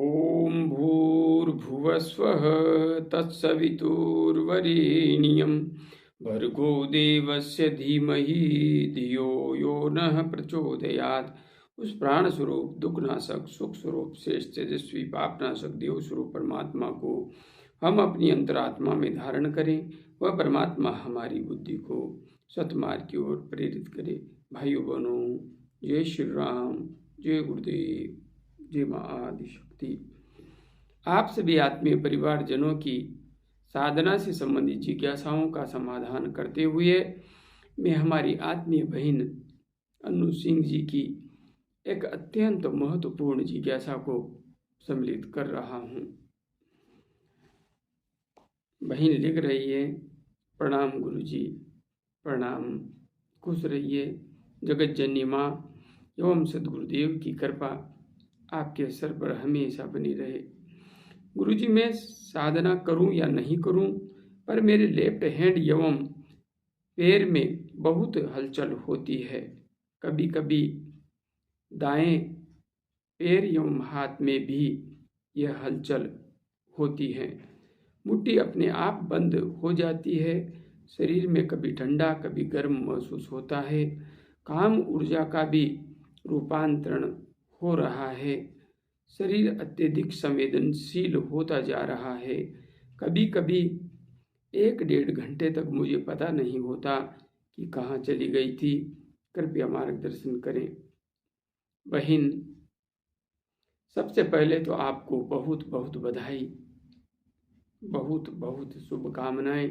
ॐ भूर्भुवस्वः तत्सवितुर्वरेण्यं भर्गो देवस्य धीमहि धियो यो नः प्रचोदयात्। उस प्राण स्वरूप, दुखनाशक, सुख स्वरूप, शेष तेजस्वी, पापनाशक, देव स्वरूप परमात्मा को हम अपनी अंतरात्मा में धारण करें। वह परमात्मा हमारी बुद्धि को सतमार्ग की ओर प्रेरित करे। भाइयों बहनों, जय श्री राम, जय गुरुदेव, जय मां आदि शक्ति। आप सभी आत्मीय परिवारजनों की साधना से संबंधित जिज्ञासाओं का समाधान करते हुए मैं हमारी आत्मीय बहन अनु सिंह जी की एक अत्यंत महत्वपूर्ण जिज्ञासा को सम्मिलित कर रहा हूँ। बहन लिख रही है, प्रणाम गुरु जी, प्रणाम, खुश रहिए। जगत जननी माँ एवं सदगुरुदेव की कृपा आपके सर पर हमेशा बनी रहे। गुरु जी, मैं साधना करूं या नहीं करूं, पर मेरे लेफ्ट हैंड एवं पैर में बहुत हलचल होती है। कभी कभी दाएं पैर एवं हाथ में भी यह हलचल होती है। मुट्ठी अपने आप बंद हो जाती है। शरीर में कभी ठंडा कभी गर्म महसूस होता है। काम ऊर्जा का भी रूपांतरण हो रहा है। शरीर अत्यधिक संवेदनशील होता जा रहा है। कभी कभी 1-1.5 घंटे तक मुझे पता नहीं होता कि कहाँ चली गई थी। कृपया मार्गदर्शन करें। बहन, सबसे पहले तो आपको बहुत बहुत बधाई, बहुत बहुत शुभकामनाएं।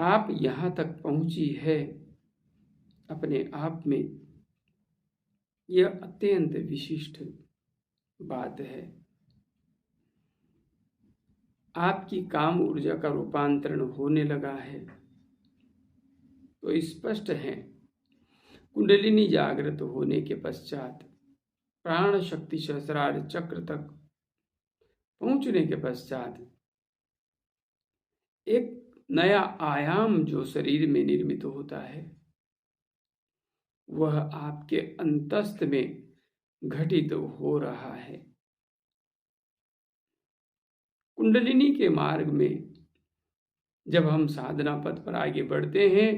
आप यहाँ तक पहुँची है अपने आप में, यह अत्यंत विशिष्ट बात है। आपकी काम ऊर्जा का रूपांतरण होने लगा है तो स्पष्ट है, कुंडलिनी जागृत होने के पश्चात, प्राण शक्ति सहस्रार चक्र तक पहुंचने के पश्चात एक नया आयाम जो शरीर में निर्मित होता है, वह आपके अंतस्थ में घटित हो रहा है। कुंडलिनी के मार्ग में जब हम साधना पथ पर आगे बढ़ते हैं,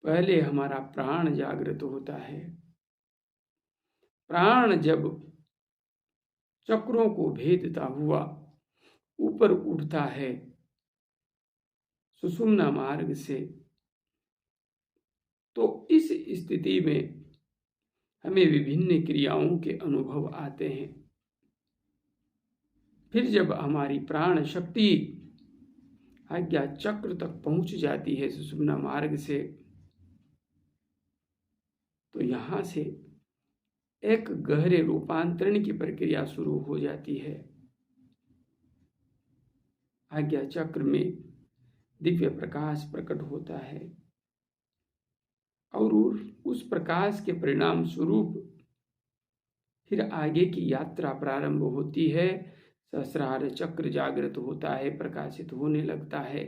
पहले हमारा प्राण जागृत होता है। प्राण जब चक्रों को भेदता हुआ ऊपर उठता है सुषुम्ना मार्ग से, तो इस स्थिति में हमें विभिन्न क्रियाओं के अनुभव आते हैं। फिर जब हमारी प्राण शक्ति आज्ञा चक्र तक पहुंच जाती है सुषुम्ना मार्ग से, तो यहां से एक गहरे रूपांतरण की प्रक्रिया शुरू हो जाती है। आज्ञा चक्र में दिव्य प्रकाश प्रकट होता है और उस प्रकाश के परिणाम स्वरूप फिर आगे की यात्रा प्रारंभ होती है। सहस्रार चक्र जागृत होता है, प्रकाशित होने लगता है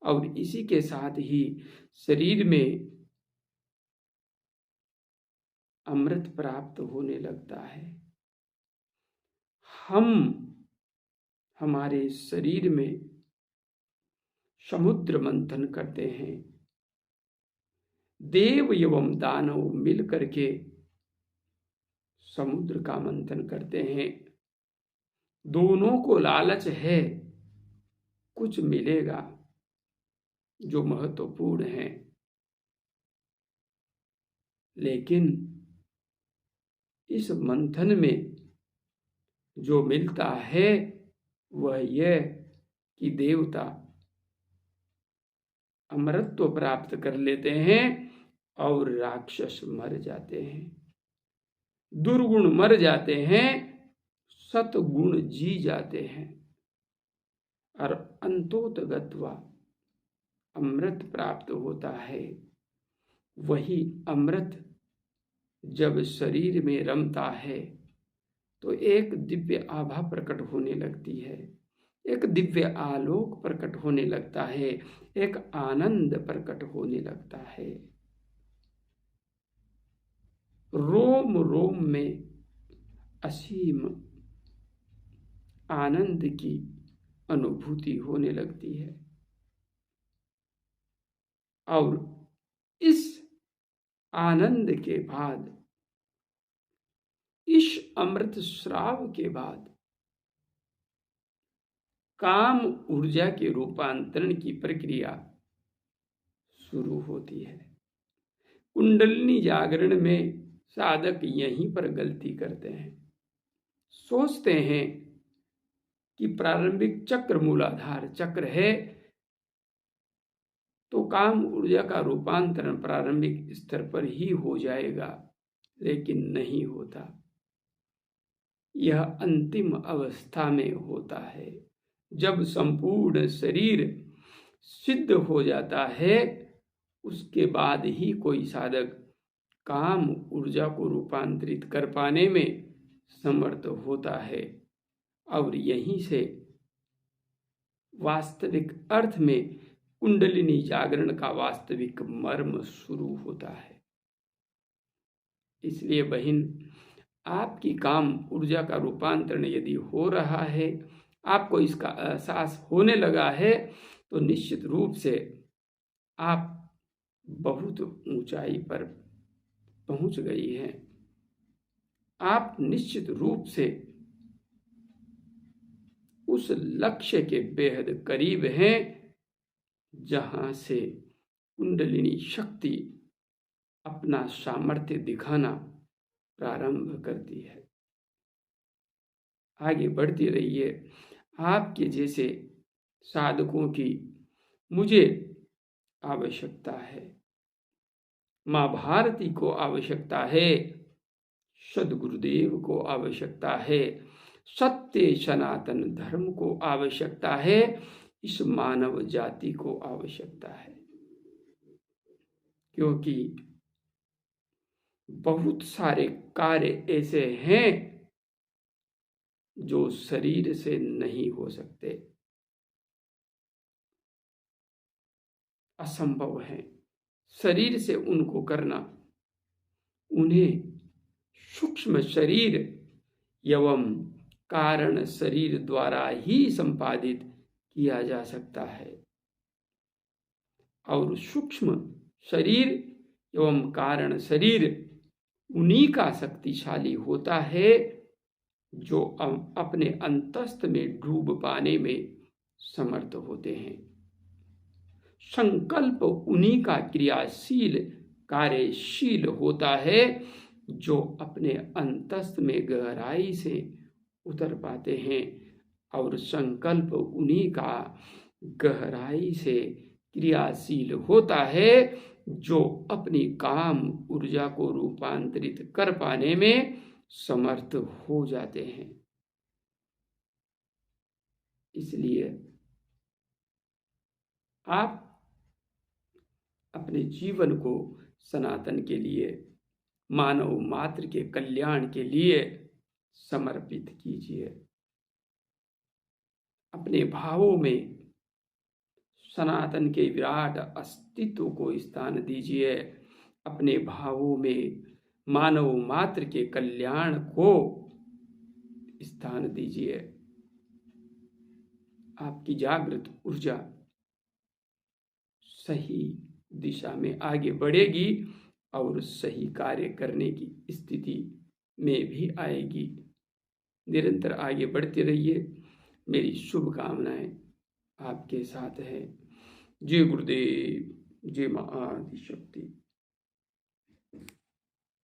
और इसी के साथ ही शरीर में अमृत प्राप्त होने लगता है। हम हमारे शरीर में समुद्र मंथन करते हैं। देव एवं दानव मिल करके समुद्र का मंथन करते हैं। दोनों को लालच है, कुछ मिलेगा जो महत्वपूर्ण है, लेकिन इस मंथन में जो मिलता है वह यह कि देवता अमरत्व प्राप्त कर लेते हैं और राक्षस मर जाते हैं। दुर्गुण मर जाते हैं, सतगुण जी जाते हैं और अंतोतगत्वा अमृत प्राप्त होता है। वही अमृत जब शरीर में रमता है तो एक दिव्य आभा प्रकट होने लगती है, एक दिव्य आलोक प्रकट होने लगता है, एक आनंद प्रकट होने लगता है। रोम रोम में असीम आनंद की अनुभूति होने लगती है। और इस आनंद के बाद, इस अमृत स्राव के बाद काम ऊर्जा के रूपांतरण की प्रक्रिया शुरू होती है। कुंडलिनी जागरण में साधक यहीं पर गलती करते हैं। सोचते हैं कि प्रारंभिक चक्र मूलाधार चक्र है, तो काम ऊर्जा का रूपांतरण प्रारंभिक स्तर पर ही हो जाएगा, लेकिन नहीं होता। यह अंतिम अवस्था में होता है, जब संपूर्ण शरीर सिद्ध हो जाता है। उसके बाद ही कोई साधक काम ऊर्जा को रूपांतरित कर पाने में समर्थ होता है। और यहीं से वास्तविक अर्थ में कुंडलिनी जागरण का वास्तविक मर्म शुरू होता है। इसलिए बहन, आपकी काम ऊर्जा का रूपांतरण यदि हो रहा है, आपको इसका एहसास होने लगा है, तो निश्चित रूप से आप बहुत ऊंचाई पर पहुंच गई हैं। आप निश्चित रूप से उस लक्ष्य के बेहद करीब हैं, जहां से कुंडलिनी शक्ति अपना सामर्थ्य दिखाना प्रारंभ करती है। आगे बढ़ती रहिए। आपके जैसे साधकों की मुझे आवश्यकता है, माँ भारती को आवश्यकता है, सद्गुरुदेव को आवश्यकता है, सत्य सनातन धर्म को आवश्यकता है, इस मानव जाति को आवश्यकता है। क्योंकि बहुत सारे कार्य ऐसे हैं जो शरीर से नहीं हो सकते, असंभव है शरीर से उनको करना। उन्हें सूक्ष्म शरीर एवं कारण शरीर द्वारा ही संपादित किया जा सकता है। और सूक्ष्म शरीर एवं कारण शरीर उन्हीं का शक्तिशाली होता है जो अपने अंतस्थ में डूब पाने में समर्थ होते हैं। संकल्प उन्हीं का क्रियाशील कार्यशील होता है जो अपने अंतस्थ में गहराई से उतर पाते हैं। और संकल्प उन्हीं का गहराई से क्रियाशील होता है जो अपनी काम ऊर्जा को रूपांतरित कर पाने में समर्थ हो जाते हैं। इसलिए आप अपने जीवन को सनातन के लिए, मानव मात्र के कल्याण के लिए समर्पित कीजिए। अपने भावों में सनातन के विराट अस्तित्व को स्थान दीजिए। अपने भावों में मानव मात्र के कल्याण को स्थान दीजिए। आपकी जागृत ऊर्जा सही दिशा में आगे बढ़ेगी और सही कार्य करने की स्थिति में भी आएगी। निरंतर आगे बढ़ते रहिए। मेरी शुभकामनाएं आपके साथ है। जय गुरुदेव, जय मां आदि शक्ति।